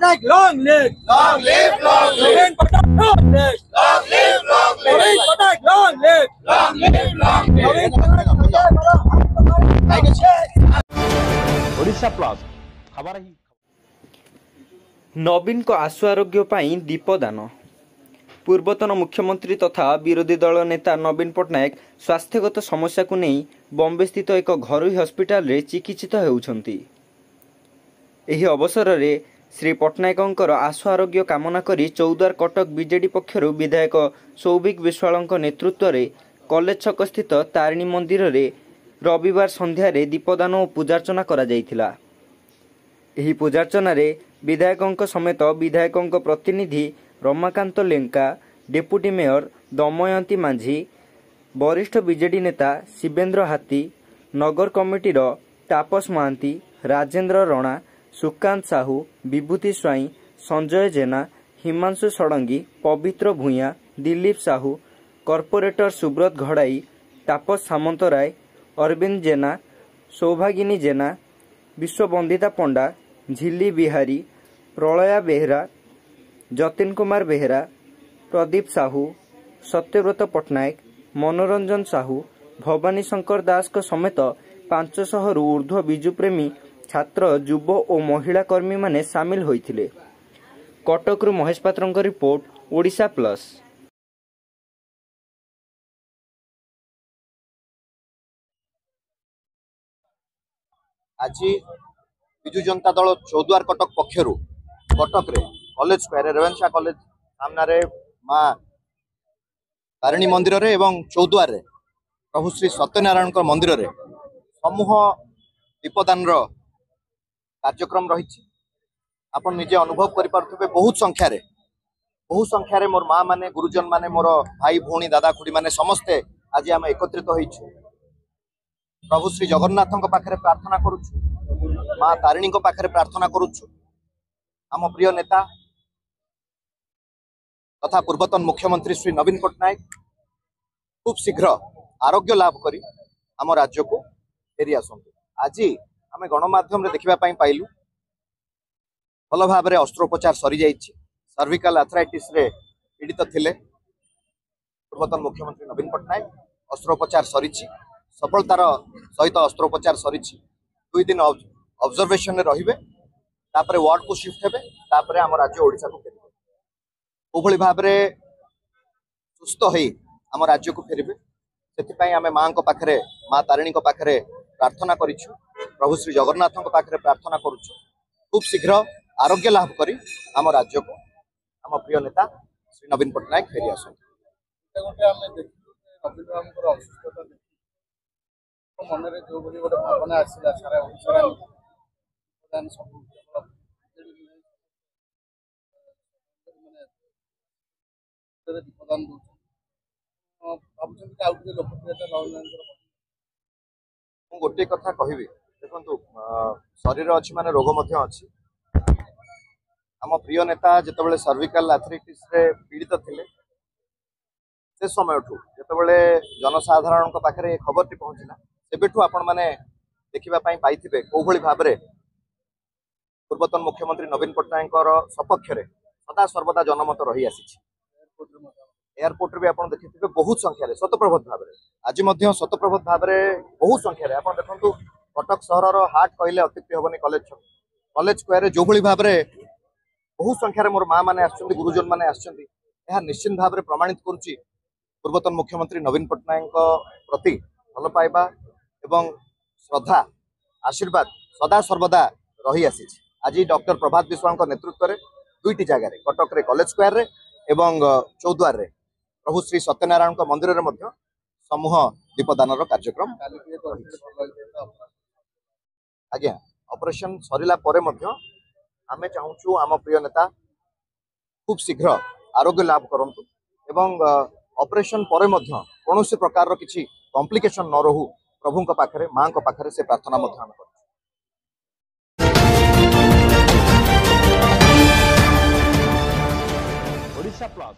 Patak, long live! Long live, long live! Naveen Patak, long live! Long live, long live! Naveen Patak, long live! Long live, long Naveen live! Patak, Odisha plus खबर ही नवीन को आशु आरोग्य पाई दीपदान। पूर्वतन मुख्यमंत्री तथा विरोधी दल नेता नवीन पट्टनायक स्वास्थ्यगत समस्या को नहीं बॉम्बे स्थित एक घरोई हस्पिटाल रे चिकित्सित होउछंती। एही अवसर रे श्री पट्टनायकंकर आशु आरोग्य कामना करी चौद्वार कटक बीजेडी पक्षरु विधायक सौभिक विश्वालଙ୍କ नेतृत्व रे कॉलेज छक स्थित तारिणी मंदिर रे रविवार संध्या रे दीपदान और पूजार्चना करा जायतिला। एही पूजार्चना रे विधायकों समेत विधायकों प्रतिनिधि रमाकांत लेंका, डेपुटी मेयर दमयंती माझी, वरिष्ठ बीजेडी नेता शिवेन्द्र हाथी, नगर कमिटीर तापस महांती, राजेन्द्र रणा, सुकांत साहू, विभूति स्वाई, संजय जेना, हिमांशु षडंगी, पवित्र भूया, दिलीप साहू, कॉर्पोरेटर सुब्रत घड़ाई, तापस सामंतराय, अरविंद जेना, सौभागिनी जेना, विश्वबंदिता पंडा, झिल्ली बिहारी, प्रलया बेहरा, जतिन कुमार बेहरा, प्रदीप साहू, सत्यव्रत पट्टनायक, मनोरंजन साहू, भवानी शंकर दास को समेत 500 रु ऊर्ध्व बिजुप्रेमी छात्र, युव और महिला कर्मी माने सामिल होइथिले। कटकरू महेश पात्रଙ୍କ रिपोर्ट, ओडिशा प्लस। आज विजु जनता दल चौद्वार कटक पक्षर कटक रे कॉलेज स्क्वायर रेवेन्सा कॉलेज सामने माँ तारिणी मंदिर रे एवं चौद्वार रे प्रभु श्री सत्यनारायण मंदिर रे समूह दीपदान कार्यक्रम रही। आपण निजे अनुभव करें बहुत संख्या रे मोर माँ माने गुरुजन माने मोर भाई भौणी दादा खुड़ी माने समस्ते आज आम एकत्रित होइछु। प्रभु श्री जगन्नाथ पाखरे प्रार्थना करुछु, माँ तारिणी पाखरे प्रार्थना करुछु। आम प्रिय नेता तथा पूर्वतन मुख्यमंत्री श्री नवीन पट्टनायक खूब शीघ्र आरोग्य लाभ करी आम राज्य को फेरी आसंतु। आज आम गणमाध्यम देखा पाइलु भल भाव में अस्त्रोपचार सरी जाइछि। सर्विकल आर्थराइटिस रे पीड़ित थिले पूर्वतन मुख्यमंत्री नवीन पट्टनायक। अस्त्रोपचार सरीछि, सफलतार सहित अस्त्रोपचार सरीछि। 2 दिन ऑब्जर्वेशन रे रहिबे, तापरे वार्ड को शिफ्ट हेबे, तापरे आम राज्य ओडिशा को फेरिबे। ओभଳି भाबरे सुस्थ होई आम राज्य को फेरिबे। सेतिपई आमे मां को पाखरे, मां तारिणी को पाखरे प्रार्थना करिछु, प्रभु श्री जगन्नाथ को पाखरे प्रार्थना करूछु खूब शीघ्र आरोग्य लाभ करी आम राज्य को आम प्रिय नेता श्री नवीन पट्टनायक फेरी आसंतु। मन में जो गोटे भावना आसला सारा दीपदान गोटे कथा कहबी, देखो शरीर अच्छी माने रोग मध्य अच्छी। आम प्रिय नेता जितेबाला सर्विकल आर्थराइटिस रे पीड़ित थिले से समय जितेबाला जनसाधारण पाखे खबर टी पहुंचला सेबेठू आपण माने देखिबा पाई पाइथिबे कोभଳି भाबरे पूर्वतन मुख्यमंत्री नवीन पट्टनायक सपक्ष रे सदा सर्वदा जनमत रही आसी। एयरपोर्ट भी आपण देखिथिबे बहुत संख्या रे शतप्रभत भाव रे आज मध्य शतप्रभत भाव रे बहुत संख्या रे आपण देखंतु कटक सहर हाट कहले अत्युक्ति हेबनी। कॉलेज स्क्वायर जो भଳି भाव रे बहुत संख्या रे मोर माँ माने आछंती, गुरुजन माने आछंती। यह निश्चित भाव रे प्रमाणित करूची पूर्वतन मुख्यमंत्री नवीन पट्टनायक प्रति भल पाइबा एवं श्रद्धा आशीर्वाद सदा सर्वदा रही आसी। आज डॉक्टर प्रभात विश्वाल नेतृत्व में 2टी जगह कटक रे कॉलेज स्क्वायर रे एवं चौद्वार रे प्रभु श्री सत्यनारायण मंदिर रे मध्य समूह दीपदान कार्यक्रम आज्ञा ऑपरेशन सरिला परे मध्य आमे चाहूँ आम प्रिय नेता खूब शीघ्र आरोग्य लाभ करंतु एवं ऑपरेशन परे मध्य कौन से प्रकार किसी कॉम्प्लिकेशन न रहू प्रभु पाखरे मां को पाखरे से प्रार्थना मध्य आम करूँ। ओडिशा प्लस।